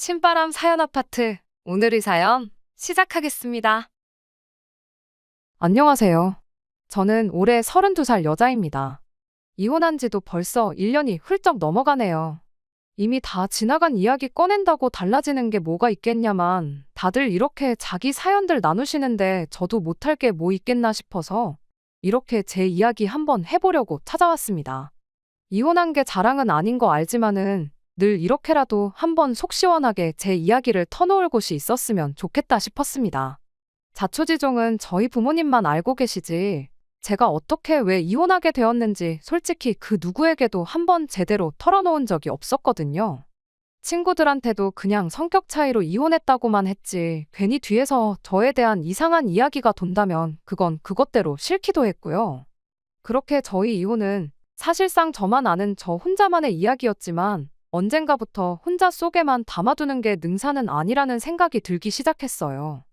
신바람 사연 아파트. 오늘의 사연 시작하겠습니다. 안녕하세요. 저는 올해 32살 여자입니다. 이혼한 지도 벌써 1년이 훌쩍 넘어가네요. 이미 다 지나간 이야기 꺼낸다고 달라지는 게 뭐가 있겠냐만 다들 이렇게 자기 사연들 나누시는데 저도 못할 게 뭐 있겠나 싶어서 이렇게 제 이야기 한번 해보려고 찾아왔습니다. 이혼한 게 자랑은 아닌 거 알지만은 늘 이렇게라도 한번 속 시원하게 제 이야기를 터놓을 곳이 있었으면 좋겠다 싶었습니다. 자초지종은 저희 부모님만 알고 계시지 제가 어떻게 왜 이혼하게 되었는지 솔직히 그 누구에게도 한번 제대로 털어놓은 적이 없었거든요. 친구들한테도 그냥 성격 차이로 이혼했다고만 했지 괜히 뒤에서 저에 대한 이상한 이야기가 돈다면 그건 그것대로 싫기도 했고요. 그렇게 저희 이혼은 사실상 저만 아는 저 혼자만의 이야기였지만 언젠가부터 혼자 속에만 담아두는 게 능사는 아니라는 생각이 들기 시작했어요.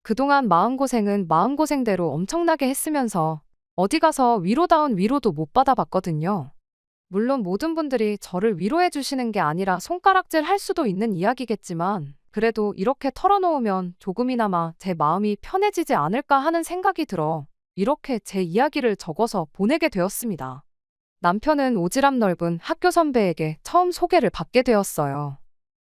그동안 마음고생은 마음고생대로 엄청나게 했으면서 어디 가서 위로다운 위로도 못 받아봤거든요. 물론 모든 분들이 저를 위로해 주시는 게 아니라 손가락질 할 수도 있는 이야기겠지만 그래도 이렇게 털어놓으면 조금이나마 제 마음이 편해지지 않을까 하는 생각이 들어 이렇게 제 이야기를 적어서 보내게 되었습니다. 남편은 오지랖 넓은 학교 선배에게 처음 소개를 받게 되었어요.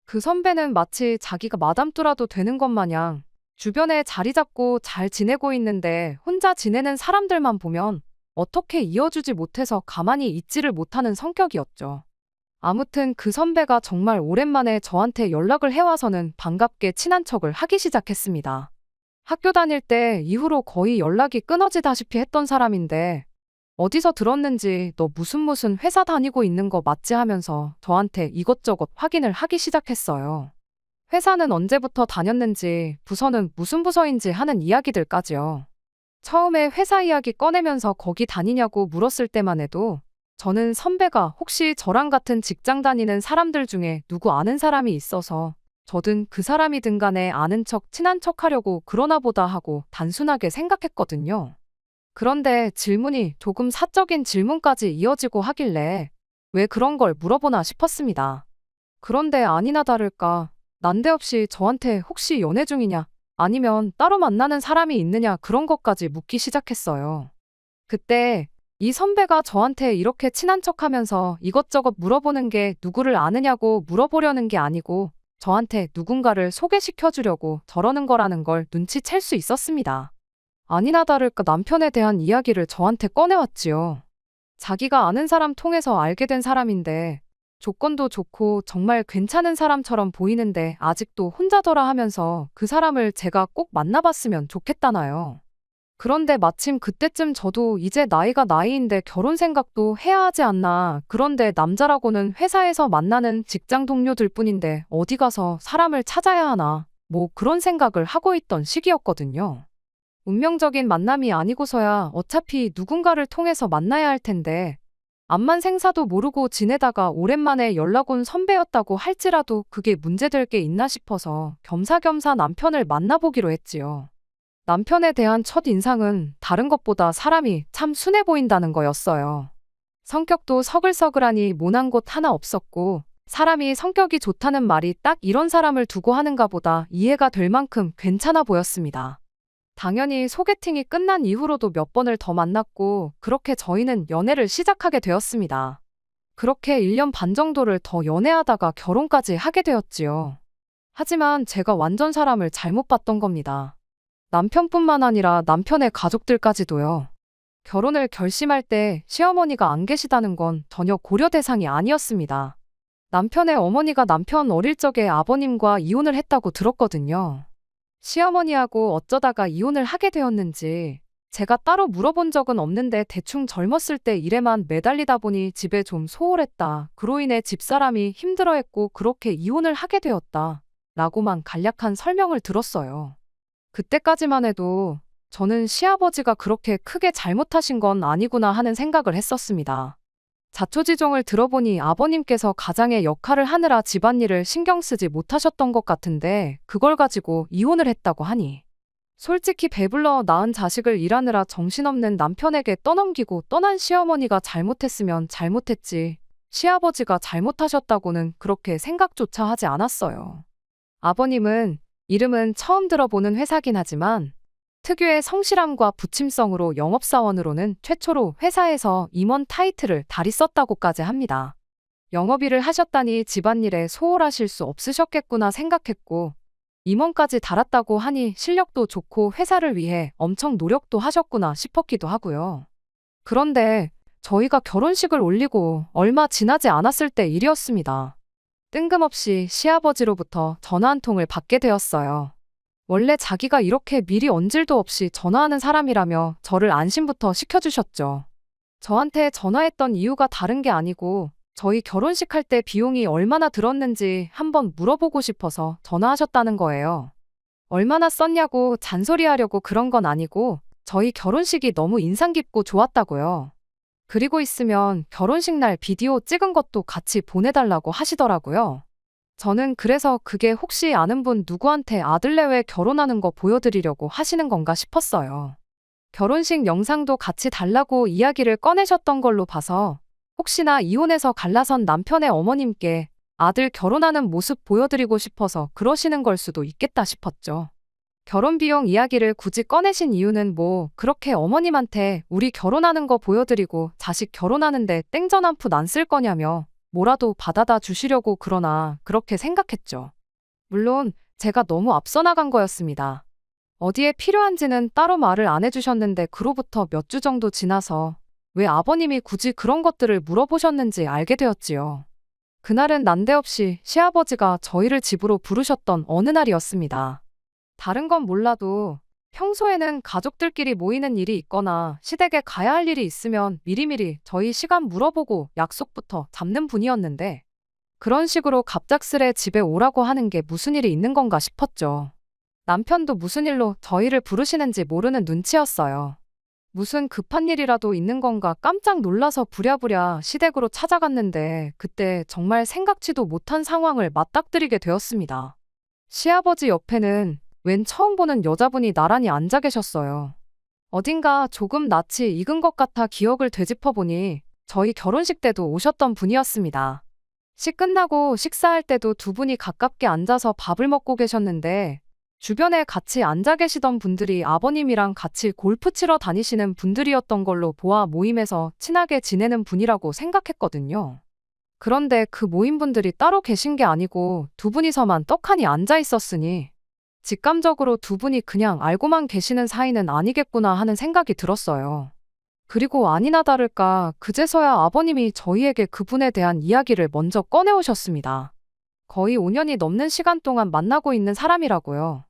그 선배는 마치 자기가 마담뚜라도 되는 것 마냥 주변에 자리 잡고 잘 지내고 있는데 혼자 지내는 사람들만 보면 어떻게 이어주지 못해서 가만히 있지를 못하는 성격이었죠. 아무튼 그 선배가 정말 오랜만에 저한테 연락을 해와서는 반갑게 친한 척을 하기 시작했습니다. 학교 다닐 때 이후로 거의 연락이 끊어지다시피 했던 사람인데 어디서 들었는지 너 무슨 회사 다니고 있는 거 맞지 하면서 저한테 이것저것 확인을 하기 시작했어요. 회사는 언제부터 다녔는지, 부서는 무슨 부서인지 하는 이야기들까지요. 처음에 회사 이야기 꺼내면서 거기 다니냐고 물었을 때만 해도 저는 선배가 혹시 저랑 같은 직장 다니는 사람들 중에 누구 아는 사람이 있어서 저든 그 사람이든 간에 아는 척, 친한 척 하려고 그러나 보다 하고 단순하게 생각했거든요. 그런데 질문이 조금 사적인 질문까지 이어지고 하길래 왜 그런 걸 물어보나 싶었습니다. 그런데 아니나 다를까 난데없이 저한테 혹시 연애 중이냐 아니면 따로 만나는 사람이 있느냐 그런 것까지 묻기 시작했어요. 그때 이 선배가 저한테 이렇게 친한 척하면서 이것저것 물어보는 게 누구를 아느냐고 물어보려는 게 아니고 저한테 누군가를 소개시켜 주려고 저러는 거라는 걸 눈치챌 수 있었습니다. 아니나 다를까 남편에 대한 이야기를 저한테 꺼내왔지요. 자기가 아는 사람 통해서 알게 된 사람인데 조건도 좋고 정말 괜찮은 사람처럼 보이는데 아직도 혼자더라 하면서 그 사람을 제가 꼭 만나봤으면 좋겠다나요. 그런데 마침 그때쯤 저도 이제 나이가 나이인데 결혼 생각도 해야 하지 않나. 그런데 남자라고는 회사에서 만나는 직장 동료들 뿐인데 어디 가서 사람을 찾아야 하나. 뭐 그런 생각을 하고 있던 시기였거든요. 운명적인 만남이 아니고서야 어차피 누군가를 통해서 만나야 할 텐데 암만 생사도 모르고 지내다가 오랜만에 연락 온 선배였다고 할지라도 그게 문제될 게 있나 싶어서 겸사겸사 남편을 만나보기로 했지요. 남편에 대한 첫 인상은 다른 것보다 사람이 참 순해 보인다는 거였어요. 성격도 서글서글하니 모난 곳 하나 없었고 사람이 성격이 좋다는 말이 딱 이런 사람을 두고 하는가 보다 이해가 될 만큼 괜찮아 보였습니다. 당연히 소개팅이 끝난 이후로도 몇 번을 더 만났고 그렇게 저희는 연애를 시작하게 되었습니다. 그렇게 1년 반 정도를 더 연애하다가 결혼까지 하게 되었지요. 하지만 제가 완전 사람을 잘못 봤던 겁니다. 남편뿐만 아니라 남편의 가족들까지도요. 결혼을 결심할 때 시어머니가 안 계시다는 건 전혀 고려 대상이 아니었습니다. 남편의 어머니가 남편 어릴 적에 아버님과 이혼을 했다고 들었거든요. 시어머니하고 어쩌다가 이혼을 하게 되었는지 제가 따로 물어본 적은 없는데 대충 젊었을 때 일에만 매달리다 보니 집에 좀 소홀했다. 그로 인해 집사람이 힘들어했고 그렇게 이혼을 하게 되었다. 라고만 간략한 설명을 들었어요. 그때까지만 해도 저는 시아버지가 그렇게 크게 잘못하신 건 아니구나 하는 생각을 했었습니다. 자초지종을 들어보니 아버님께서 가장의 역할을 하느라 집안일을 신경 쓰지 못하셨던 것 같은데 그걸 가지고 이혼을 했다고 하니 솔직히 배불러 낳은 자식을 일하느라 정신없는 남편에게 떠넘기고 떠난 시어머니가 잘못했으면 잘못했지 시아버지가 잘못하셨다고는 그렇게 생각조차 하지 않았어요. 아버님은 이름은 처음 들어보는 회사긴 하지만 특유의 성실함과 부침성으로 영업사원으로는 최초로 회사에서 임원 타이틀을 달이 썼다고까지 합니다. 영업일을 하셨다니 집안일에 소홀하실 수 없으셨겠구나 생각했고 임원까지 달았다고 하니 실력도 좋고 회사를 위해 엄청 노력도 하셨구나 싶었기도 하고요. 그런데 저희가 결혼식을 올리고 얼마 지나지 않았을 때 일이었습니다. 뜬금없이 시아버지로부터 전화 한 통을 받게 되었어요. 원래 자기가 이렇게 미리 언질도 없이 전화하는 사람이라며 저를 안심부터 시켜주셨죠. 저한테 전화했던 이유가 다른 게 아니고 저희 결혼식 할 때 비용이 얼마나 들었는지 한번 물어보고 싶어서 전화하셨다는 거예요. 얼마나 썼냐고 잔소리하려고 그런 건 아니고 저희 결혼식이 너무 인상 깊고 좋았다고요. 그리고 있으면 결혼식 날 비디오 찍은 것도 같이 보내달라고 하시더라고요. 저는 그래서 그게 혹시 아는 분 누구한테 아들내외 결혼하는 거 보여드리려고 하시는 건가 싶었어요. 결혼식 영상도 같이 달라고 이야기를 꺼내셨던 걸로 봐서 혹시나 이혼해서 갈라선 남편의 어머님께 아들 결혼하는 모습 보여드리고 싶어서 그러시는 걸 수도 있겠다 싶었죠. 결혼 비용 이야기를 굳이 꺼내신 이유는 뭐 그렇게 어머님한테 우리 결혼하는 거 보여드리고 자식 결혼하는데 땡전 한 푼 안 쓸 거냐며 뭐라도 받아다 주시려고 그러나 그렇게 생각했죠. 물론 제가 너무 앞서 나간 거였습니다. 어디에 필요한지는 따로 말을 안 해주셨는데 그로부터 몇 주 정도 지나서 왜 아버님이 굳이 그런 것들을 물어보셨는지 알게 되었지요. 그날은 난데없이 시아버지가 저희를 집으로 부르셨던 어느 날이었습니다. 다른 건 몰라도 평소에는 가족들끼리 모이는 일이 있거나 시댁에 가야 할 일이 있으면 미리미리 저희 시간 물어보고 약속부터 잡는 분이었는데 그런 식으로 갑작스레 집에 오라고 하는 게 무슨 일이 있는 건가 싶었죠. 남편도 무슨 일로 저희를 부르시는지 모르는 눈치였어요. 무슨 급한 일이라도 있는 건가 깜짝 놀라서 부랴부랴 시댁으로 찾아갔는데 그때 정말 생각지도 못한 상황을 맞닥뜨리게 되었습니다. 시아버지 옆에는 웬 처음 보는 여자분이 나란히 앉아 계셨어요. 어딘가 조금 낯이 익은 것 같아 기억을 되짚어보니 저희 결혼식 때도 오셨던 분이었습니다. 식 끝나고 식사할 때도 두 분이 가깝게 앉아서 밥을 먹고 계셨는데 주변에 같이 앉아 계시던 분들이 아버님이랑 같이 골프 치러 다니시는 분들이었던 걸로 보아 모임에서 친하게 지내는 분이라고 생각했거든요. 그런데 그 모임분들이 따로 계신 게 아니고 두 분이서만 떡하니 앉아 있었으니 직감적으로 두 분이 그냥 알고만 계시는 사이는 아니겠구나 하는 생각이 들었어요. 그리고 아니나 다를까 그제서야 아버님이 저희에게 그분에 대한 이야기를 먼저 꺼내오셨습니다. 거의 5년이 넘는 시간 동안 만나고 있는 사람이라고요.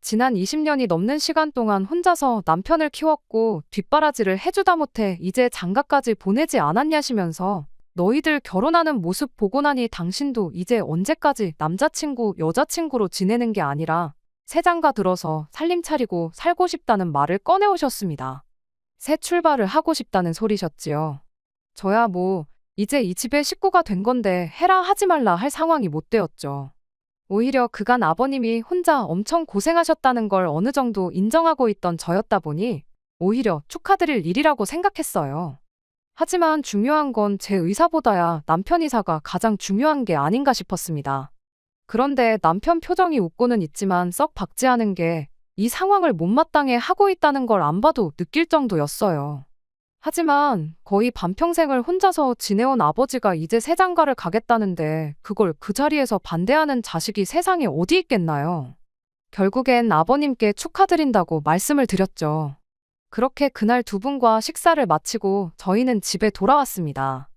지난 20년이 넘는 시간 동안 혼자서 남편을 키웠고 뒷바라지를 해주다 못해 이제 장가까지 보내지 않았냐시면서 너희들 결혼하는 모습 보고 나니 당신도 이제 언제까지 남자친구, 여자친구로 지내는 게 아니라 새 장가 들어서 살림 차리고 살고 싶다는 말을 꺼내오셨습니다. 새 출발을 하고 싶다는 소리셨지요. 저야 뭐 이제 이 집의 식구가 된 건데 해라 하지 말라 할 상황이 못 되었죠. 오히려 그간 아버님이 혼자 엄청 고생하셨다는 걸 어느 정도 인정하고 있던 저였다 보니 오히려 축하드릴 일이라고 생각했어요. 하지만 중요한 건 제 의사보다야 남편 의사가 가장 중요한 게 아닌가 싶었습니다. 그런데 남편 표정이 웃고는 있지만 썩 박지하는 게 이 상황을 못마땅해 하고 있다는 걸 안 봐도 느낄 정도였어요. 하지만 거의 반평생을 혼자서 지내온 아버지가 이제 새 장가를 가겠다는데 그걸 그 자리에서 반대하는 자식이 세상에 어디 있겠나요? 결국엔 아버님께 축하드린다고 말씀을 드렸죠. 그렇게 그날 두 분과 식사를 마치고 저희는 집에 돌아왔습니다.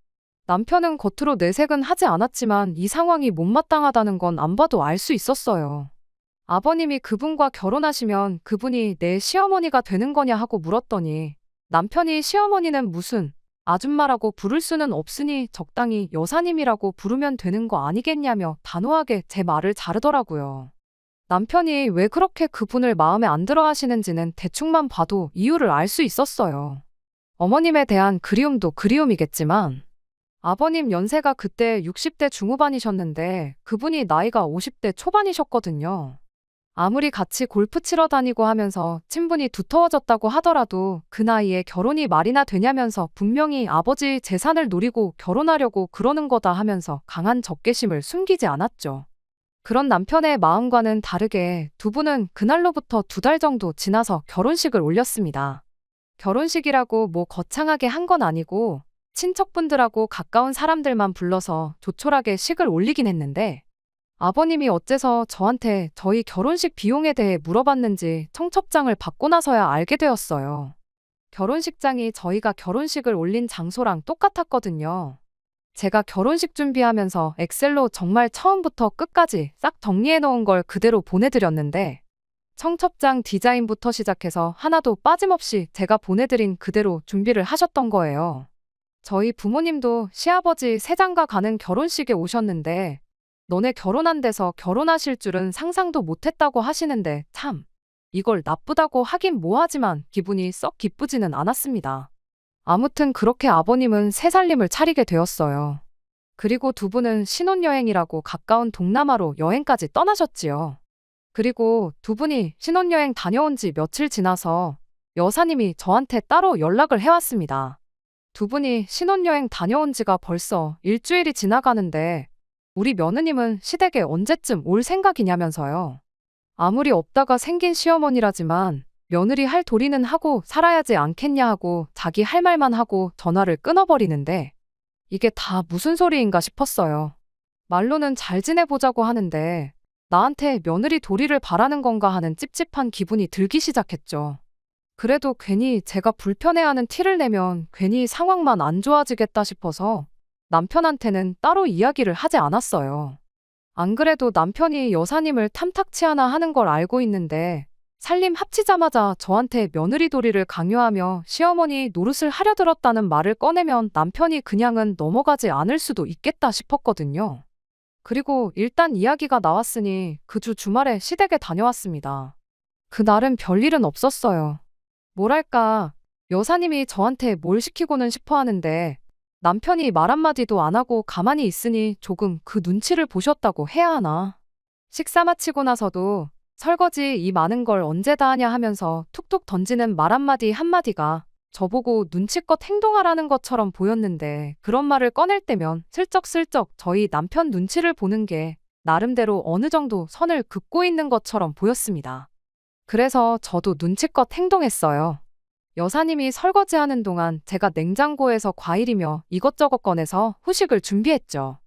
남편은 겉으로 내색은 하지 않았지만 이 상황이 못마땅하다는 건 안 봐도 알 수 있었어요. 아버님이 그분과 결혼하시면 그분이 내 시어머니가 되는 거냐 하고 물었더니 남편이 시어머니는 무슨 아줌마라고 부를 수는 없으니 적당히 여사님이라고 부르면 되는 거 아니겠냐며 단호하게 제 말을 자르더라고요. 남편이 왜 그렇게 그분을 마음에 안 들어 하시는지는 대충만 봐도 이유를 알 수 있었어요. 어머님에 대한 그리움도 그리움이겠지만 아버님 연세가 그때 60대 중후반이셨는데 그분이 나이가 50대 초반이셨거든요. 아무리 같이 골프 치러 다니고 하면서 친분이 두터워졌다고 하더라도 그 나이에 결혼이 말이나 되냐면서 분명히 아버지 재산을 노리고 결혼하려고 그러는 거다 하면서 강한 적개심을 숨기지 않았죠. 그런 남편의 마음과는 다르게 두 분은 그날로부터 2달 정도 지나서 결혼식을 올렸습니다. 결혼식이라고 뭐 거창하게 한 건 아니고 친척분들하고 가까운 사람들만 불러서 조촐하게 식을 올리긴 했는데 아버님이 어째서 저한테 저희 결혼식 비용에 대해 물어봤는지 청첩장을 받고 나서야 알게 되었어요. 결혼식장이 저희가 결혼식을 올린 장소랑 똑같았거든요. 제가 결혼식 준비하면서 엑셀로 정말 처음부터 끝까지 싹 정리해 놓은 걸 그대로 보내드렸는데 청첩장 디자인부터 시작해서 하나도 빠짐없이 제가 보내드린 그대로 준비를 하셨던 거예요. 저희 부모님도 시아버지 새장가 가는 결혼식에 오셨는데 너네 결혼한 데서 결혼하실 줄은 상상도 못했다고 하시는데 참 이걸 나쁘다고 하긴 뭐하지만 기분이 썩 기쁘지는 않았습니다. 아무튼 그렇게 아버님은 새 살림을 차리게 되었어요. 그리고 두 분은 신혼여행이라고 가까운 동남아로 여행까지 떠나셨지요. 그리고 두 분이 신혼여행 다녀온 지 며칠 지나서 여사님이 저한테 따로 연락을 해왔습니다. 두 분이 신혼여행 다녀온 지가 벌써 일주일이 지나가는데 우리 며느님은 시댁에 언제쯤 올 생각이냐면서요. 아무리 없다가 생긴 시어머니라지만 며느리 할 도리는 하고 살아야지 않겠냐 하고 자기 할 말만 하고 전화를 끊어버리는데 이게 다 무슨 소리인가 싶었어요. 말로는 잘 지내보자고 하는데 나한테 며느리 도리를 바라는 건가 하는 찝찝한 기분이 들기 시작했죠. 그래도 괜히 제가 불편해하는 티를 내면 괜히 상황만 안 좋아지겠다 싶어서 남편한테는 따로 이야기를 하지 않았어요. 안 그래도 남편이 여사님을 탐탁치 않아 하는 걸 알고 있는데 살림 합치자마자 저한테 며느리 도리를 강요하며 시어머니 노릇을 하려 들었다는 말을 꺼내면 남편이 그냥은 넘어가지 않을 수도 있겠다 싶었거든요. 그리고 일단 이야기가 나왔으니 그 주 주말에 시댁에 다녀왔습니다. 그날은 별일은 없었어요. 뭐랄까, 여사님이 저한테 뭘 시키고는 싶어 하는데 남편이 말 한마디도 안 하고 가만히 있으니 조금 그 눈치를 보셨다고 해야 하나. 식사 마치고 나서도 설거지 이 많은 걸 언제 다 하냐 하면서 툭툭 던지는 말 한마디가 저보고 눈치껏 행동하라는 것처럼 보였는데 그런 말을 꺼낼 때면 슬쩍슬쩍 저희 남편 눈치를 보는 게 나름대로 어느 정도 선을 긋고 있는 것처럼 보였습니다. 그래서 저도 눈치껏 행동했어요. 여사님이 설거지하는 동안 제가 냉장고에서 과일이며 이것저것 꺼내서 후식을 준비했죠.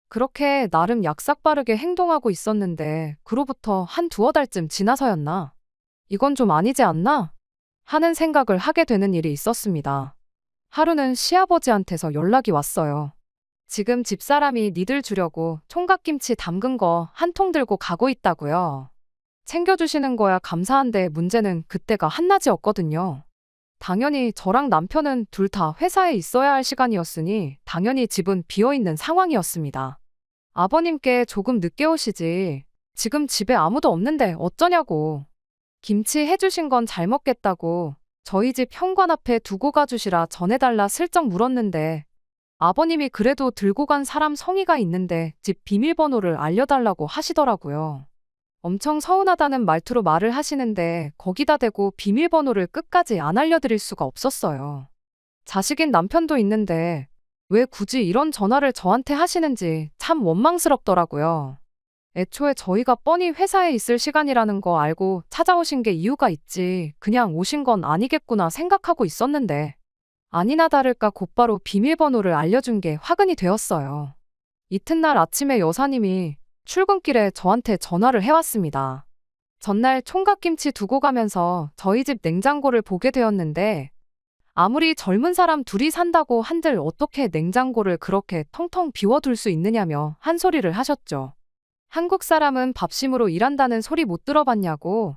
그렇게 나름 약삭빠르게 행동하고 있었는데 그로부터 한 2-3달쯤 지나서였나? 이건 좀 아니지 않나? 하는 생각을 하게 되는 일이 있었습니다. 하루는 시아버지한테서 연락이 왔어요. 지금 집사람이 니들 주려고 총각김치 담근 거 한 통 들고 가고 있다고요. 챙겨주시는 거야 감사한데 문제는 그때가 한낮이었거든요. 당연히 저랑 남편은 둘 다 회사에 있어야 할 시간이었으니 당연히 집은 비어있는 상황이었습니다. 아버님께 조금 늦게 오시지. 지금 집에 아무도 없는데 어쩌냐고. 김치 해주신 건 잘 먹겠다고 저희 집 현관 앞에 두고 가주시라 전해달라 슬쩍 물었는데 아버님이 그래도 들고 간 사람 성의가 있는데 집 비밀번호를 알려달라고 하시더라고요. 엄청 서운하다는 말투로 말을 하시는데 거기다 대고 비밀번호를 끝까지 안 알려드릴 수가 없었어요. 자식인 남편도 있는데 왜 굳이 이런 전화를 저한테 하시는지 참 원망스럽더라고요. 애초에 저희가 뻔히 회사에 있을 시간이라는 거 알고 찾아오신 게 이유가 있지 그냥 오신 건 아니겠구나 생각하고 있었는데 아니나 다를까 곧바로 비밀번호를 알려준 게 화근이 되었어요. 이튿날 아침에 여사님이 출근길에 저한테 전화를 해왔습니다. 전날 총각김치 두고 가면서 저희 집 냉장고를 보게 되었는데 아무리 젊은 사람 둘이 산다고 한들 어떻게 냉장고를 그렇게 텅텅 비워둘 수 있느냐며 한 소리를 하셨죠. 한국 사람은 밥심으로 일한다는 소리 못 들어봤냐고.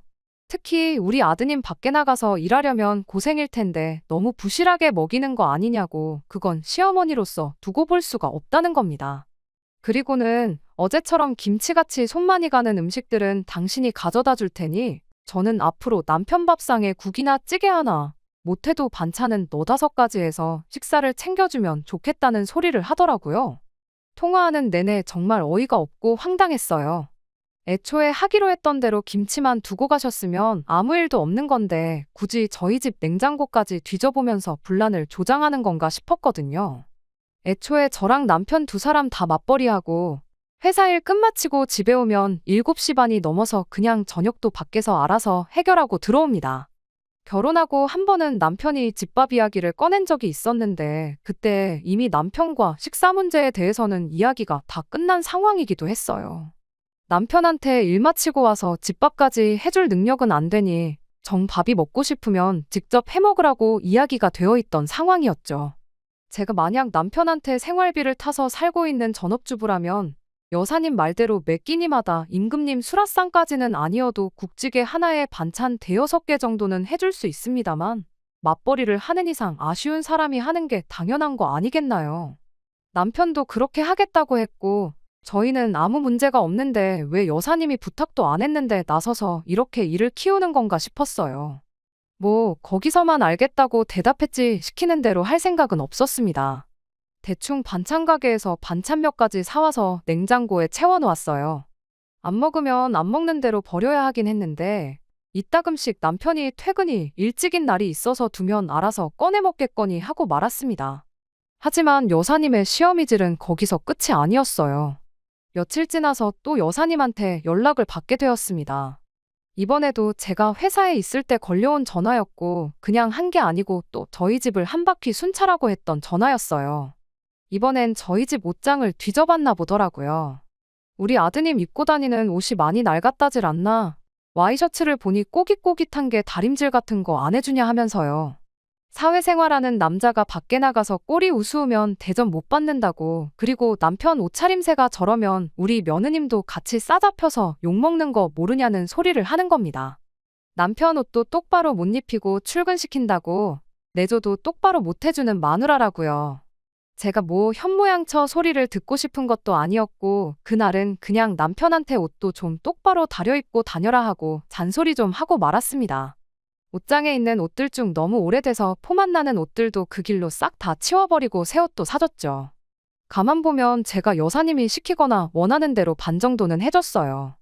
특히 우리 아드님 밖에 나가서 일하려면 고생일 텐데 너무 부실하게 먹이는 거 아니냐고. 그건 시어머니로서 두고 볼 수가 없다는 겁니다. 그리고는 어제처럼 김치같이 손 많이 가는 음식들은 당신이 가져다 줄 테니 저는 앞으로 남편 밥상에 국이나 찌개 하나, 못해도 반찬은 4-5가지 해서 식사를 챙겨주면 좋겠다는 소리를 하더라고요. 통화하는 내내 정말 어이가 없고 황당했어요. 애초에 하기로 했던 대로 김치만 두고 가셨으면 아무 일도 없는 건데 굳이 저희 집 냉장고까지 뒤져보면서 분란을 조장하는 건가 싶었거든요. 애초에 저랑 남편 2사람 다 맞벌이하고 회사 일 끝마치고 집에 오면 7시 반이 넘어서 그냥 저녁도 밖에서 알아서 해결하고 들어옵니다. 결혼하고 한 번은 남편이 집밥 이야기를 꺼낸 적이 있었는데 그때 이미 남편과 식사 문제에 대해서는 이야기가 다 끝난 상황이기도 했어요. 남편한테 일 마치고 와서 집밥까지 해줄 능력은 안 되니 정 밥이 먹고 싶으면 직접 해 먹으라고 이야기가 되어 있던 상황이었죠. 제가 만약 남편한테 생활비를 타서 살고 있는 전업주부라면 여사님 말대로 매 끼니마다 임금님 수라상까지는 아니어도 국찌개 하나에 반찬 대여섯 개 정도는 해줄 수 있습니다만 맞벌이를 하는 이상 아쉬운 사람이 하는 게 당연한 거 아니겠나요? 남편도 그렇게 하겠다고 했고 저희는 아무 문제가 없는데 왜 여사님이 부탁도 안 했는데 나서서 이렇게 일을 키우는 건가 싶었어요. 뭐 거기서만 알겠다고 대답했지 시키는 대로 할 생각은 없었습니다. 대충 반찬 가게에서 반찬 몇 가지 사와서 냉장고에 채워놓았어요. 안 먹으면 안 먹는 대로 버려야 하긴 했는데 이따금씩 남편이 퇴근이 일찍인 날이 있어서 두면 알아서 꺼내 먹겠거니 하고 말았습니다. 하지만 여사님의 시어미질은 거기서 끝이 아니었어요. 며칠 지나서 또 여사님한테 연락을 받게 되었습니다. 이번에도 제가 회사에 있을 때 걸려온 전화였고 그냥 한 게 아니고 또 저희 집을 한 바퀴 순찰하고 했던 전화였어요. 이번엔 저희 집 옷장을 뒤져봤나 보더라고요. 우리 아드님 입고 다니는 옷이 많이 낡았다질 않나? 와이셔츠를 보니 꼬깃꼬깃한 게 다림질 같은 거 안 해주냐 하면서요. 사회생활하는 남자가 밖에 나가서 꼴이 우스우면 대접 못 받는다고. 그리고 남편 옷차림새가 저러면 우리 며느님도 같이 싸잡혀서 욕먹는 거 모르냐는 소리를 하는 겁니다. 남편 옷도 똑바로 못 입히고 출근시킨다고. 내줘도 똑바로 못 해주는 마누라라고요. 제가 뭐 현모양처 소리를 듣고 싶은 것도 아니었고 그날은 그냥 남편한테 옷도 좀 똑바로 다려입고 다녀라 하고 잔소리 좀 하고 말았습니다. 옷장에 있는 옷들 중 너무 오래돼서 포만 나는 옷들도 그 길로 싹 다 치워버리고 새 옷도 사줬죠. 가만 보면 제가 여사님이 시키거나 원하는 대로 반 정도는 해줬어요.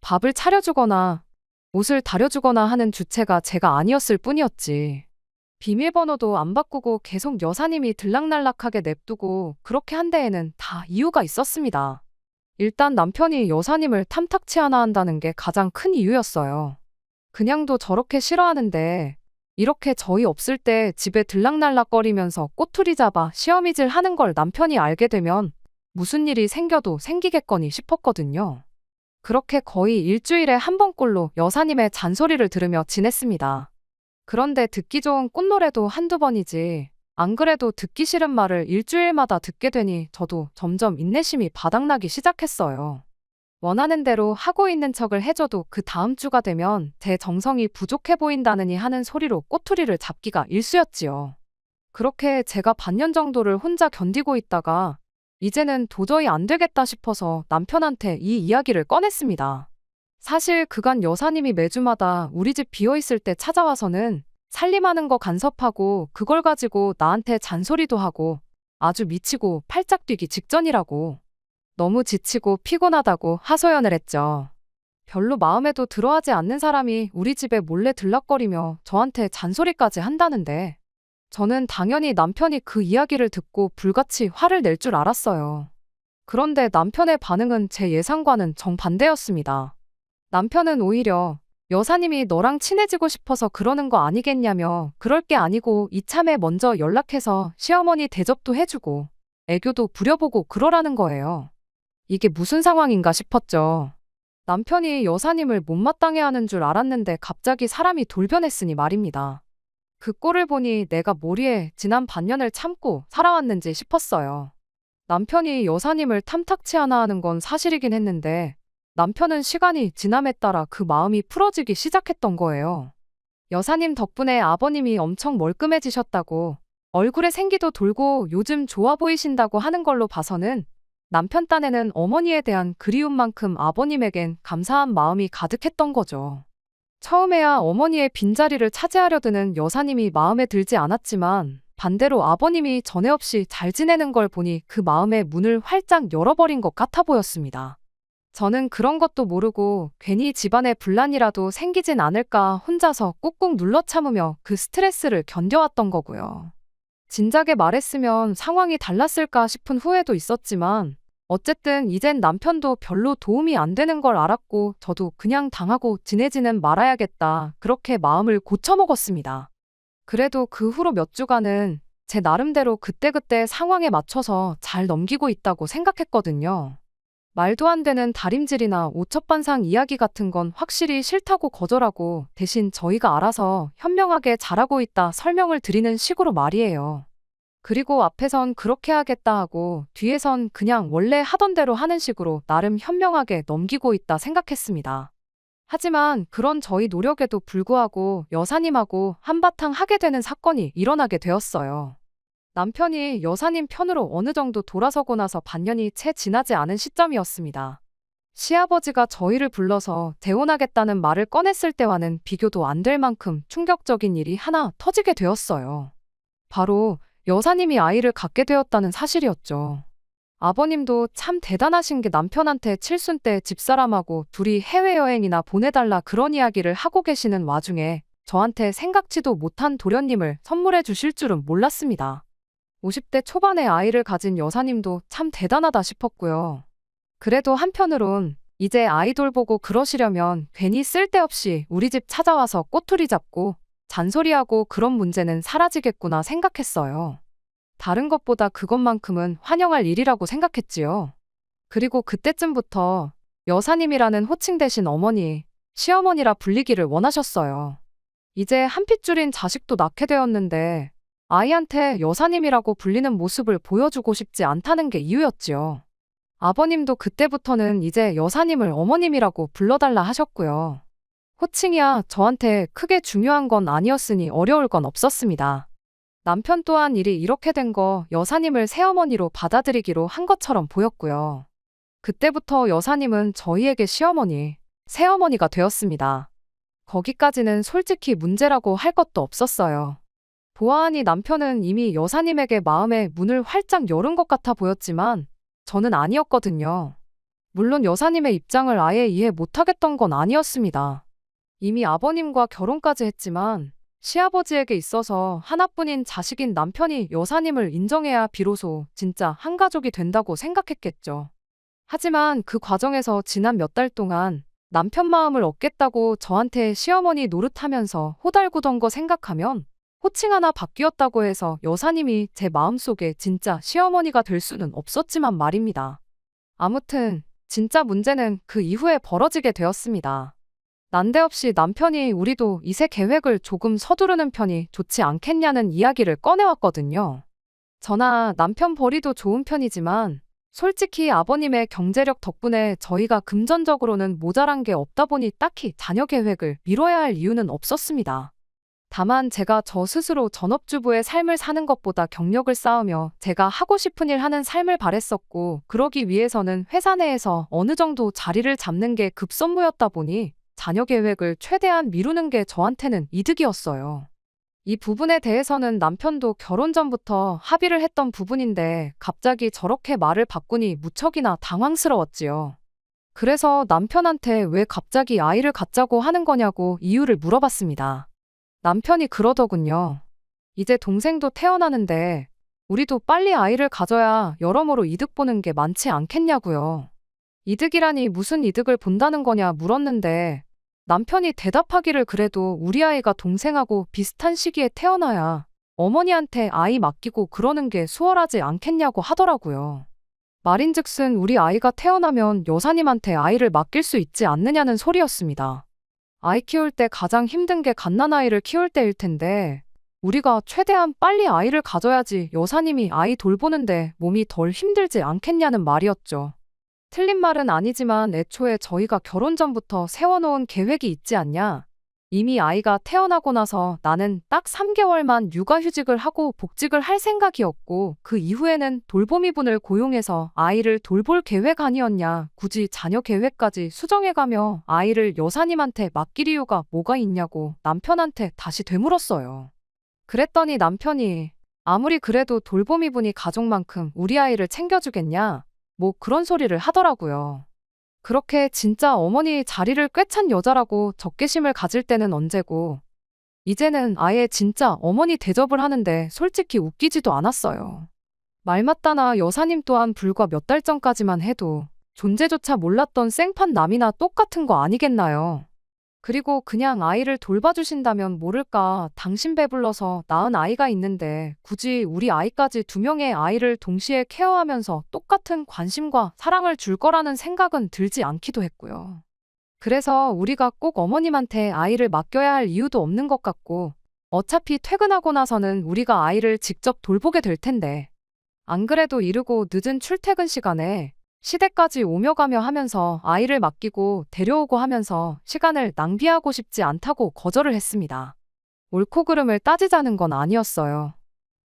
밥을 차려주거나 옷을 다려주거나 하는 주체가 제가 아니었을 뿐이었지. 비밀번호도 안 바꾸고 계속 여사님이 들락날락하게 냅두고 그렇게 한 데에는 다 이유가 있었습니다. 일단 남편이 여사님을 탐탁치 않아 한다는 게 가장 큰 이유였어요. 그냥도 저렇게 싫어하는데 이렇게 저희 없을 때 집에 들락날락거리면서 꼬투리 잡아 시어미질 하는 걸 남편이 알게 되면 무슨 일이 생겨도 생기겠거니 싶었거든요. 그렇게 거의 일주일에 한 번꼴로 여사님의 잔소리를 들으며 지냈습니다. 그런데 듣기 좋은 꽃노래도 한두 번이지 안 그래도 듣기 싫은 말을 일주일마다 듣게 되니 저도 점점 인내심이 바닥나기 시작했어요. 원하는 대로 하고 있는 척을 해줘도 그 다음 주가 되면 제 정성이 부족해 보인다느니 하는 소리로 꼬투리를 잡기가 일쑤였지요. 그렇게 제가 반년 정도를 혼자 견디고 있다가 이제는 도저히 안 되겠다 싶어서 남편한테 이 이야기를 꺼냈습니다. 사실 그간 여사님이 매주마다 우리 집 비어있을 때 찾아와서는 살림하는 거 간섭하고 그걸 가지고 나한테 잔소리도 하고 아주 미치고 팔짝 뛰기 직전이라고. 너무 지치고 피곤하다고 하소연을 했죠. 별로 마음에도 들어하지 않는 사람이 우리 집에 몰래 들락거리며 저한테 잔소리까지 한다는데 저는 당연히 남편이 그 이야기를 듣고 불같이 화를 낼 줄 알았어요. 그런데 남편의 반응은 제 예상과는 정반대였습니다. 남편은 오히려 여사님이 너랑 친해지고 싶어서 그러는 거 아니겠냐며 그럴 게 아니고 이참에 먼저 연락해서 시어머니 대접도 해주고 애교도 부려보고 그러라는 거예요. 이게 무슨 상황인가 싶었죠. 남편이 여사님을 못마땅해 하는 줄 알았는데 갑자기 사람이 돌변했으니 말입니다. 그 꼴을 보니 내가 머리에 지난 반년을 참고 살아왔는지 싶었어요. 남편이 여사님을 탐탁치 않아 하는 건 사실이긴 했는데 남편은 시간이 지남에 따라 그 마음이 풀어지기 시작했던 거예요. 여사님 덕분에 아버님이 엄청 멀끔해지셨다고 얼굴에 생기도 돌고 요즘 좋아 보이신다고 하는 걸로 봐서는 남편 딴에는 어머니에 대한 그리움만큼 아버님에겐 감사한 마음이 가득했던 거죠. 처음에야 어머니의 빈자리를 차지하려 드는 여사님이 마음에 들지 않았지만 반대로 아버님이 전에 없이 잘 지내는 걸 보니 그 마음의 문을 활짝 열어버린 것 같아 보였습니다. 저는 그런 것도 모르고 괜히 집안에 분란이라도 생기진 않을까 혼자서 꾹꾹 눌러 참으며 그 스트레스를 견뎌왔던 거고요. 진작에 말했으면 상황이 달랐을까 싶은 후회도 있었지만 어쨌든 이젠 남편도 별로 도움이 안 되는 걸 알았고 저도 그냥 당하고 지내지는 말아야겠다. 그렇게 마음을 고쳐먹었습니다. 그래도 그 후로 몇 주간은 제 나름대로 그때그때 상황에 맞춰서 잘 넘기고 있다고 생각했거든요. 말도 안 되는 다림질이나 오첩반상 이야기 같은 건 확실히 싫다고 거절하고 대신 저희가 알아서 현명하게 잘하고 있다 설명을 드리는 식으로 말이에요. 그리고 앞에선 그렇게 하겠다 하고 뒤에선 그냥 원래 하던 대로 하는 식으로 나름 현명하게 넘기고 있다 생각했습니다. 하지만 그런 저희 노력에도 불구하고 여사님하고 한바탕 하게 되는 사건이 일어나게 되었어요. 남편이 여사님 편으로 어느 정도 돌아서고 나서 반년이 채 지나지 않은 시점이었습니다. 시아버지가 저희를 불러서 재혼하겠다는 말을 꺼냈을 때와는 비교도 안 될 만큼 충격적인 일이 하나 터지게 되었어요. 바로 여사님이 아이를 갖게 되었다는 사실이었죠. 아버님도 참 대단하신 게 남편한테 칠순 때 집사람하고 둘이 해외여행이나 보내달라 그런 이야기를 하고 계시는 와중에 저한테 생각지도 못한 도련님을 선물해 주실 줄은 몰랐습니다. 50대 초반의 아이를 가진 여사님도 참 대단하다 싶었고요. 그래도 한편으론 이제 아이돌 보고 그러시려면 괜히 쓸데없이 우리 집 찾아와서 꼬투리 잡고 잔소리하고 그런 문제는 사라지겠구나 생각했어요. 다른 것보다 그것만큼은 환영할 일이라고 생각했지요. 그리고 그때쯤부터 여사님이라는 호칭 대신 어머니, 시어머니라 불리기를 원하셨어요. 이제 한 핏줄인 자식도 낳게 되었는데 아이한테 여사님이라고 불리는 모습을 보여주고 싶지 않다는 게 이유였지요. 아버님도 그때부터는 이제 여사님을 어머님이라고 불러달라 하셨고요. 호칭이야 저한테 크게 중요한 건 아니었으니 어려울 건 없었습니다. 남편 또한 일이 이렇게 된 거 여사님을 새어머니로 받아들이기로 한 것처럼 보였고요. 그때부터 여사님은 저희에게 시어머니, 새어머니가 되었습니다. 거기까지는 솔직히 문제라고 할 것도 없었어요. 보아하니 남편은 이미 여사님에게 마음의 문을 활짝 열은 것 같아 보였지만 저는 아니었거든요. 물론 여사님의 입장을 아예 이해 못하겠던 건 아니었습니다. 이미 아버님과 결혼까지 했지만 시아버지에게 있어서 하나뿐인 자식인 남편이 여사님을 인정해야 비로소 진짜 한 가족이 된다고 생각했겠죠. 하지만 그 과정에서 지난 몇 달 동안 남편 마음을 얻겠다고 저한테 시어머니 노릇하면서 호달구던 거 생각하면 호칭 하나 바뀌었다고 해서 여사님이 제 마음속에 진짜 시어머니가 될 수는 없었지만 말입니다. 아무튼 진짜 문제는 그 이후에 벌어지게 되었습니다. 난데없이 남편이 우리도 이세 계획을 조금 서두르는 편이 좋지 않겠냐는 이야기를 꺼내왔거든요. 저나 남편 벌이도 좋은 편이지만 솔직히 아버님의 경제력 덕분에 저희가 금전적으로는 모자란 게 없다 보니 딱히 자녀 계획을 미뤄야 할 이유는 없었습니다. 다만 제가 저 스스로 전업주부의 삶을 사는 것보다 경력을 쌓으며 제가 하고 싶은 일 하는 삶을 바랬었고 그러기 위해서는 회사 내에서 어느 정도 자리를 잡는 게 급선무였다 보니 자녀 계획을 최대한 미루는 게 저한테는 이득이었어요. 이 부분에 대해서는 남편도 결혼 전부터 합의를 했던 부분인데 갑자기 저렇게 말을 바꾸니 무척이나 당황스러웠지요. 그래서 남편한테 왜 갑자기 아이를 갖자고 하는 거냐고 이유를 물어봤습니다. 남편이 그러더군요. 이제 동생도 태어나는데 우리도 빨리 아이를 가져야 여러모로 이득 보는 게 많지 않겠냐고요. 이득이라니 무슨 이득을 본다는 거냐 물었는데 남편이 대답하기를 그래도 우리 아이가 동생하고 비슷한 시기에 태어나야 어머니한테 아이 맡기고 그러는 게 수월하지 않겠냐고 하더라고요. 말인즉슨 우리 아이가 태어나면 여사님한테 아이를 맡길 수 있지 않느냐는 소리였습니다. 아이 키울 때 가장 힘든 게 갓난아이를 키울 때일 텐데 우리가 최대한 빨리 아이를 가져야지 여사님이 아이 돌보는데 몸이 덜 힘들지 않겠냐는 말이었죠. 틀린 말은 아니지만 애초에 저희가 결혼 전부터 세워놓은 계획이 있지 않냐. 이미 아이가 태어나고 나서 나는 딱 3개월만 육아휴직을 하고 복직을 할 생각이었고 그 이후에는 돌보미분을 고용해서 아이를 돌볼 계획 아니었냐. 굳이 자녀 계획까지 수정해가며 아이를 여사님한테 맡길 이유가 뭐가 있냐고 남편한테 다시 되물었어요. 그랬더니 남편이 아무리 그래도 돌보미분이 가족만큼 우리 아이를 챙겨주겠냐. 뭐 그런 소리를 하더라고요. 그렇게 진짜 어머니 자리를 꿰찬 여자라고 적개심을 가질 때는 언제고 이제는 아예 진짜 어머니 대접을 하는데 솔직히 웃기지도 않았어요. 말 맞다나 여사님 또한 불과 몇 달 전까지만 해도 존재조차 몰랐던 생판 남이나 똑같은 거 아니겠나요? 그리고 그냥 아이를 돌봐주신다면 모를까 당신 배불러서 낳은 아이가 있는데 굳이 우리 아이까지 두 명의 아이를 동시에 케어하면서 똑같은 관심과 사랑을 줄 거라는 생각은 들지 않기도 했고요. 그래서 우리가 꼭 어머님한테 아이를 맡겨야 할 이유도 없는 것 같고 어차피 퇴근하고 나서는 우리가 아이를 직접 돌보게 될 텐데 안 그래도 이르고 늦은 출퇴근 시간에 시댁까지 오며 가며 하면서 아이를 맡기고 데려오고 하면서 시간을 낭비하고 싶지 않다고 거절을 했습니다. 옳고 그름을 따지자는 건 아니었어요.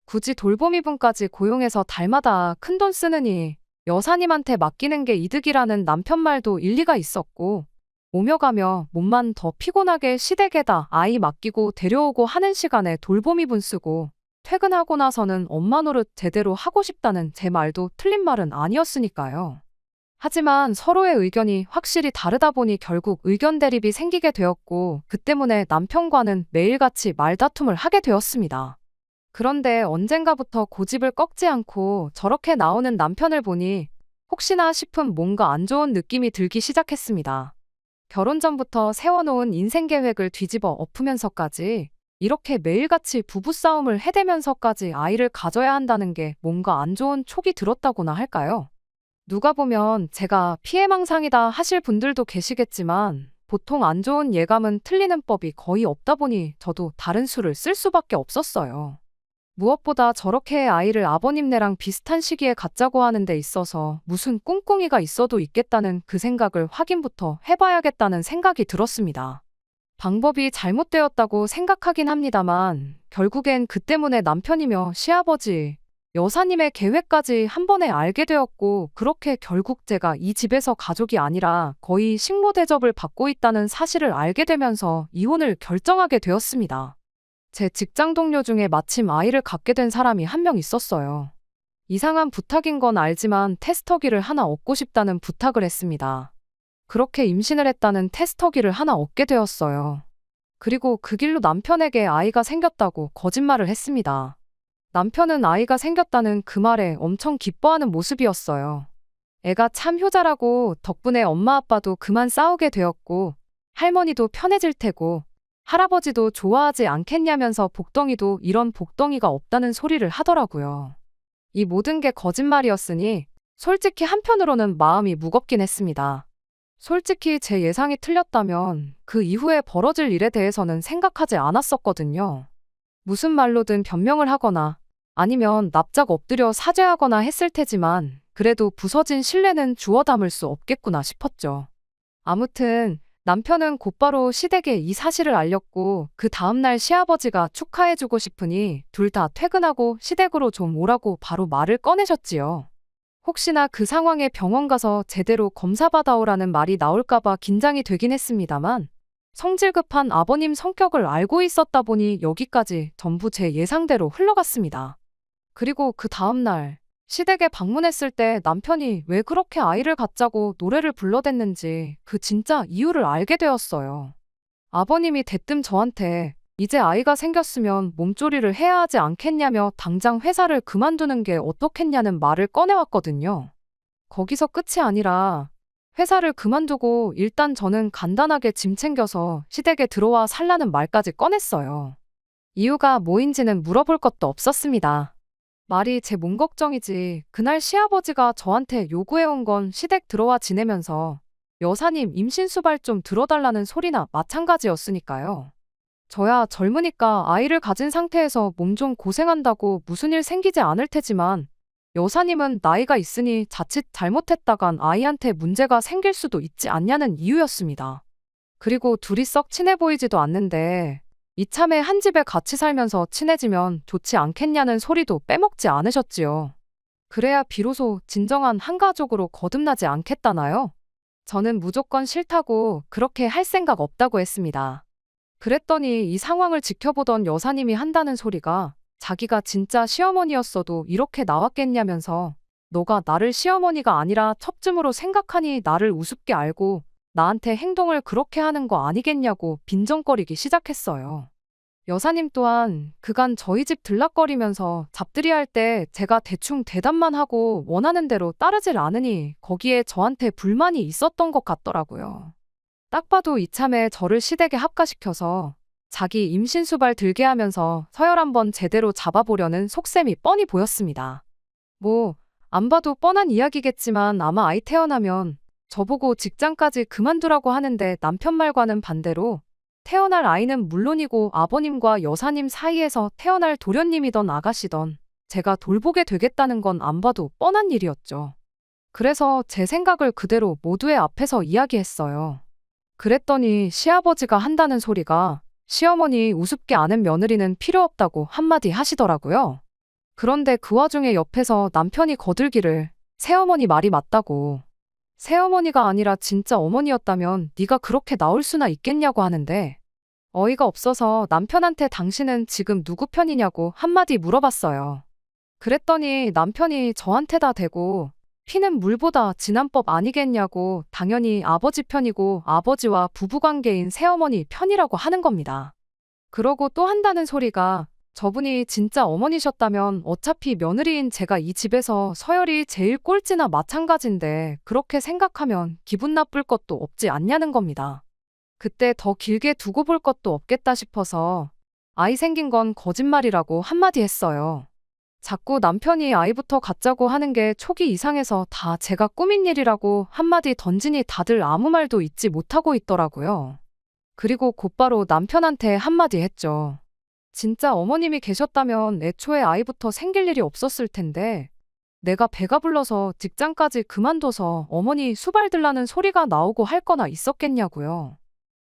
굳이 돌보미분까지 고용해서 달마다 큰돈 쓰느니 여사님한테 맡기는 게 이득이라는 남편 말도 일리가 있었고 오며 가며 몸만 더 피곤하게 시댁에다 아이 맡기고 데려오고 하는 시간에 돌보미분 쓰고 퇴근하고 나서는 엄마 노릇 제대로 하고 싶다는 제 말도 틀린 말은 아니었으니까요. 하지만 서로의 의견이 확실히 다르다 보니 결국 의견 대립이 생기게 되었고 그 때문에 남편과는 매일같이 말다툼을 하게 되었습니다. 그런데 언젠가부터 고집을 꺾지 않고 저렇게 나오는 남편을 보니 혹시나 싶은 뭔가 안 좋은 느낌이 들기 시작했습니다. 결혼 전부터 세워놓은 인생 계획을 뒤집어 엎으면서까지 이렇게 매일같이 부부싸움을 해대면서까지 아이를 가져야 한다는 게 뭔가 안 좋은 촉이 들었다고나 할까요? 누가 보면 제가 피해망상이다 하실 분들도 계시겠지만 보통 안 좋은 예감은 틀리는 법이 거의 없다 보니 저도 다른 수를 쓸 수밖에 없었어요. 무엇보다 저렇게 아이를 아버님네랑 비슷한 시기에 갖자고 하는 데 있어서 무슨 꿍꿍이가 있어도 있겠다는 그 생각을 확인부터 해봐야겠다는 생각이 들었습니다. 방법이 잘못되었다고 생각하긴 합니다만 결국엔 그 때문에 남편이며 시아버지, 여사님의 계획까지 한 번에 알게 되었고 그렇게 결국 제가 이 집에서 가족이 아니라 거의 식모 대접을 받고 있다는 사실을 알게 되면서 이혼을 결정하게 되었습니다. 제 직장 동료 중에 마침 아이를 갖게 된 사람이 한 명 있었어요. 이상한 부탁인 건 알지만 테스터기를 하나 얻고 싶다는 부탁을 했습니다. 그렇게 임신을 했다는 테스터기를 하나 얻게 되었어요. 그리고 그 길로 남편에게 아이가 생겼다고 거짓말을 했습니다. 남편은 아이가 생겼다는 그 말에 엄청 기뻐하는 모습이었어요. 애가 참 효자라고 덕분에 엄마 아빠도 그만 싸우게 되었고 할머니도 편해질 테고 할아버지도 좋아하지 않겠냐면서 복덩이도 이런 복덩이가 없다는 소리를 하더라고요. 이 모든 게 거짓말이었으니 솔직히 한편으로는 마음이 무겁긴 했습니다. 솔직히 제 예상이 틀렸다면 그 이후에 벌어질 일에 대해서는 생각하지 않았었거든요. 무슨 말로든 변명을 하거나 아니면 납작 엎드려 사죄하거나 했을 테지만 그래도 부서진 신뢰는 주워 담을 수 없겠구나 싶었죠. 아무튼 남편은 곧바로 시댁에 이 사실을 알렸고 그 다음날 시아버지가 축하해주고 싶으니 둘 다 퇴근하고 시댁으로 좀 오라고 바로 말을 꺼내셨지요. 혹시나 그 상황에 병원 가서 제대로 검사받아오라는 말이 나올까봐 긴장이 되긴 했습니다만 성질 급한 아버님 성격을 알고 있었다 보니 여기까지 전부 제 예상대로 흘러갔습니다. 그리고 그 다음날 시댁에 방문했을 때 남편이 왜 그렇게 아이를 갖자고 노래를 불러댔는지 그 진짜 이유를 알게 되었어요. 아버님이 대뜸 저한테 이제 아이가 생겼으면 몸조리를 해야 하지 않겠냐며 당장 회사를 그만두는 게 어떻겠냐는 말을 꺼내왔거든요. 거기서 끝이 아니라 회사를 그만두고 일단 저는 간단하게 짐 챙겨서 시댁에 들어와 살라는 말까지 꺼냈어요. 이유가 뭐인지는 물어볼 것도 없었습니다. 말이 제 몸 걱정이지 그날 시아버지가 저한테 요구해온 건 시댁 들어와 지내면서 여사님 임신 수발 좀 들어달라는 소리나 마찬가지였으니까요. 저야 젊으니까 아이를 가진 상태에서 몸 좀 고생한다고 무슨 일 생기지 않을 테지만 여사님은 나이가 있으니 자칫 잘못했다간 아이한테 문제가 생길 수도 있지 않냐는 이유였습니다. 그리고 둘이 썩 친해 보이지도 않는데 이참에 한 집에 같이 살면서 친해지면 좋지 않겠냐는 소리도 빼먹지 않으셨지요. 그래야 비로소 진정한 한 가족으로 거듭나지 않겠다나요? 저는 무조건 싫다고 그렇게 할 생각 없다고 했습니다. 그랬더니 이 상황을 지켜보던 여사님이 한다는 소리가 자기가 진짜 시어머니였어도 이렇게 나왔겠냐면서 너가 나를 시어머니가 아니라 첩쯤으로 생각하니 나를 우습게 알고 나한테 행동을 그렇게 하는 거 아니겠냐고 빈정거리기 시작했어요. 여사님 또한 그간 저희 집 들락거리면서 잡들이 할 때 제가 대충 대답만 하고 원하는 대로 따르질 않으니 거기에 저한테 불만이 있었던 것 같더라고요. 딱 봐도 이참에 저를 시댁에 합가시켜서 자기 임신수발 들게 하면서 서열 한번 제대로 잡아보려는 속셈이 뻔히 보였습니다. 뭐, 안 봐도 뻔한 이야기겠지만 아마 아이 태어나면 저보고 직장까지 그만두라고 하는데 남편 말과는 반대로 태어날 아이는 물론이고 아버님과 여사님 사이에서 태어날 도련님이던 아가씨던 제가 돌보게 되겠다는 건 안 봐도 뻔한 일이었죠. 그래서 제 생각을 그대로 모두의 앞에서 이야기했어요. 그랬더니 시아버지가 한다는 소리가 시어머니 우습게 아는 며느리는 필요 없다고 한마디 하시더라고요. 그런데 그 와중에 옆에서 남편이 거들기를 새어머니 말이 맞다고. 새어머니가 아니라 진짜 어머니였다면 네가 그렇게 나올 수나 있겠냐고 하는데 어이가 없어서 남편한테 당신은 지금 누구 편이냐고 한마디 물어봤어요. 그랬더니 남편이 저한테다 대고 피는 물보다 진한 법 아니겠냐고 당연히 아버지 편이고 아버지와 부부관계인 새어머니 편이라고 하는 겁니다. 그러고 또 한다는 소리가 저분이 진짜 어머니셨다면 어차피 며느리인 제가 이 집에서 서열이 제일 꼴찌나 마찬가지인데 그렇게 생각하면 기분 나쁠 것도 없지 않냐는 겁니다. 그때 더 길게 두고 볼 것도 없겠다 싶어서 아이 생긴 건 거짓말이라고 한마디 했어요. 자꾸 남편이 아이부터 갖자고 하는 게 초기 이상해서 다 제가 꾸민 일이라고 한마디 던지니 다들 아무 말도 잊지 못하고 있더라고요. 그리고 곧바로 남편한테 한마디 했죠. 진짜 어머님이 계셨다면 애초에 아이부터 생길 일이 없었을 텐데 내가 배가 불러서 직장까지 그만둬서 어머니 수발들라는 소리가 나오고 할 거나 있었겠냐고요.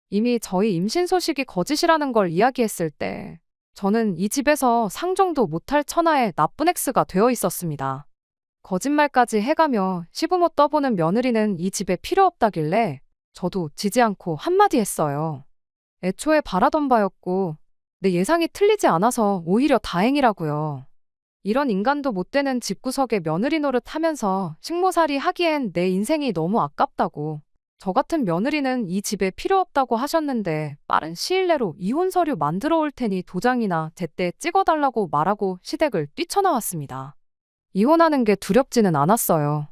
이미 저희 임신 소식이 거짓이라는 걸 이야기했을 때 저는 이 집에서 상종도 못할 천하의 나쁜 X가 되어 있었습니다. 거짓말까지 해가며 시부모 떠보는 며느리는 이 집에 필요 없다길래 저도 지지 않고 한마디 했어요. 애초에 바라던 바였고 내 예상이 틀리지 않아서 오히려 다행이라고요. 이런 인간도 못 되는 집구석에 며느리 노릇하면서 식모살이 하기엔 내 인생이 너무 아깝다고. 저 같은 며느리는 이 집에 필요 없다고 하셨는데 빠른 시일 내로 이혼 서류 만들어 올 테니 도장이나 제때 찍어달라고 말하고 시댁을 뛰쳐나왔습니다. 이혼하는 게 두렵지는 않았어요.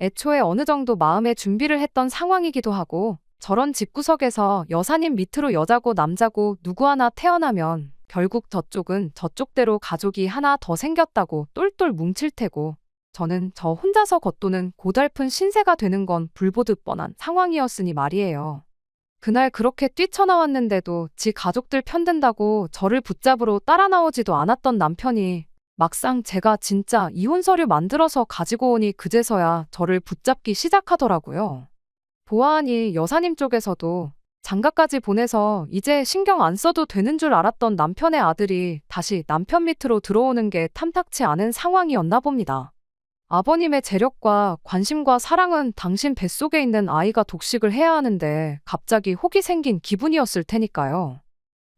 애초에 어느 정도 마음의 준비를 했던 상황이기도 하고 저런 집구석에서 여사님 밑으로 여자고 남자고 누구 하나 태어나면 결국 저쪽은 저쪽대로 가족이 하나 더 생겼다고 똘똘 뭉칠 테고 저는 저 혼자서 겉도는 고달픈 신세가 되는 건 불보듯 뻔한 상황이었으니 말이에요. 그날 그렇게 뛰쳐나왔는데도 지 가족들 편든다고 저를 붙잡으러 따라 나오지도 않았던 남편이 막상 제가 진짜 이혼 서류 만들어서 가지고 오니 그제서야 저를 붙잡기 시작하더라고요. 보아하니 여사님 쪽에서도 장가까지 보내서 이제 신경 안 써도 되는 줄 알았던 남편의 아들이 다시 남편 밑으로 들어오는 게 탐탁치 않은 상황이었나 봅니다. 아버님의 재력과 관심과 사랑은 당신 뱃속에 있는 아이가 독식을 해야 하는데 갑자기 혹이 생긴 기분이었을 테니까요.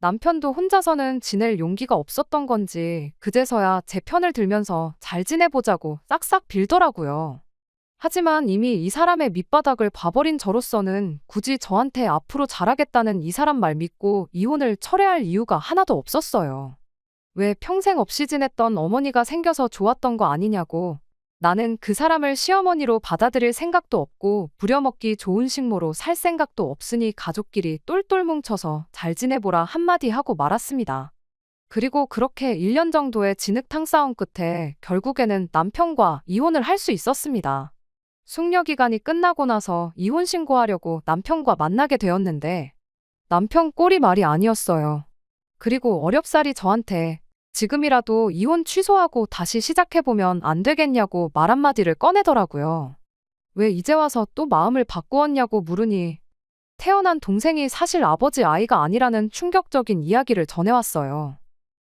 남편도 혼자서는 지낼 용기가 없었던 건지 그제서야 제 편을 들면서 잘 지내보자고 싹싹 빌더라고요. 하지만 이미 이 사람의 밑바닥을 봐버린 저로서는 굳이 저한테 앞으로 잘하겠다는 이 사람 말 믿고 이혼을 철회할 이유가 하나도 없었어요. 왜 평생 없이 지냈던 어머니가 생겨서 좋았던 거 아니냐고. 나는 그 사람을 시어머니로 받아들일 생각도 없고 부려먹기 좋은 식모로 살 생각도 없으니 가족끼리 똘똘 뭉쳐서 잘 지내보라 한마디 하고 말았습니다. 그리고 그렇게 1년 정도의 진흙탕 싸움 끝에 결국에는 남편과 이혼을 할 수 있었습니다. 숙려 기간이 끝나고 나서 이혼 신고하려고 남편과 만나게 되었는데 남편 꼴이 말이 아니었어요. 그리고 어렵사리 저한테 지금이라도 이혼 취소하고 다시 시작해보면 안 되겠냐고 말 한마디를 꺼내더라고요. 왜 이제 와서 또 마음을 바꾸었냐고 물으니 태어난 동생이 사실 아버지 아이가 아니라는 충격적인 이야기를 전해왔어요.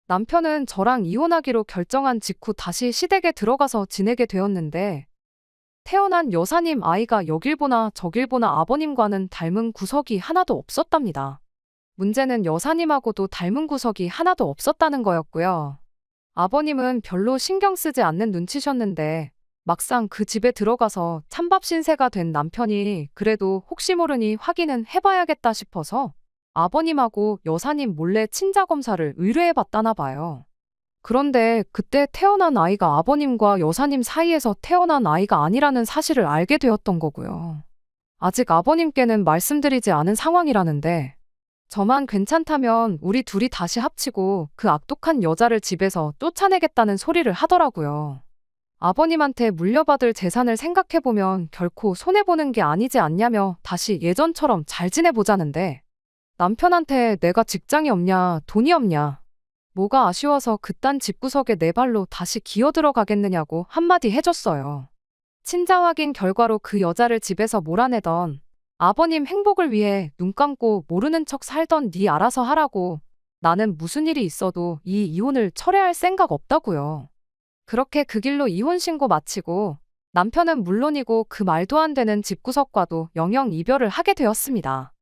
남편은 저랑 이혼하기로 결정한 직후 다시 시댁에 들어가서 지내게 되었는데 태어난 여사님 아이가 여길 보나 저길 보나 아버님과는 닮은 구석이 하나도 없었답니다. 문제는 여사님하고도 닮은 구석이 하나도 없었다는 거였고요. 아버님은 별로 신경 쓰지 않는 눈치셨는데 막상 그 집에 들어가서 찬밥 신세가 된 남편이 그래도 혹시 모르니 확인은 해봐야겠다 싶어서 아버님하고 여사님 몰래 친자 검사를 의뢰해 봤다나 봐요. 그런데 그때 태어난 아이가 아버님과 여사님 사이에서 태어난 아이가 아니라는 사실을 알게 되었던 거고요. 아직 아버님께는 말씀드리지 않은 상황이라는데 저만 괜찮다면 우리 둘이 다시 합치고 그 악독한 여자를 집에서 쫓아내겠다는 소리를 하더라고요. 아버님한테 물려받을 재산을 생각해보면 결코 손해보는 게 아니지 않냐며 다시 예전처럼 잘 지내보자는데 남편한테 내가 직장이 없냐, 돈이 없냐, 뭐가 아쉬워서 그딴 집구석에 내 발로 다시 기어들어 가겠느냐고 한마디 해줬어요. 친자 확인 결과로 그 여자를 집에서 몰아내던 아버님 행복을 위해 눈 감고 모르는 척 살던 네 알아서 하라고 나는 무슨 일이 있어도 이 이혼을 철회할 생각 없다고요. 그렇게 그 길로 이혼 신고 마치고 남편은 물론이고 그 말도 안 되는 집구석과도 영영 이별을 하게 되었습니다.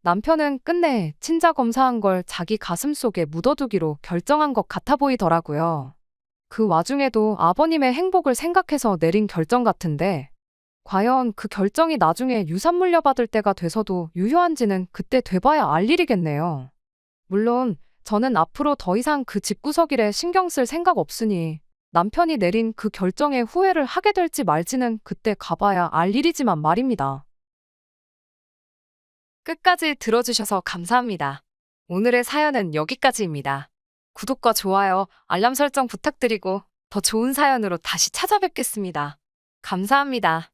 남편은 끝내 친자 검사한 걸 자기 가슴속에 묻어두기로 결정한 것 같아 보이더라고요. 그 와중에도 아버님의 행복을 생각해서 내린 결정 같은데 과연 그 결정이 나중에 유산 물려받을 때가 돼서도 유효한지는 그때 돼봐야 알 일이겠네요. 물론 저는 앞으로 더 이상 그 집구석일에 신경 쓸 생각 없으니 남편이 내린 그 결정에 후회를 하게 될지 말지는 그때 가봐야 알 일이지만 말입니다. 끝까지 들어주셔서 감사합니다. 오늘의 사연은 여기까지입니다. 구독과 좋아요, 알람 설정 부탁드리고 더 좋은 사연으로 다시 찾아뵙겠습니다. 감사합니다.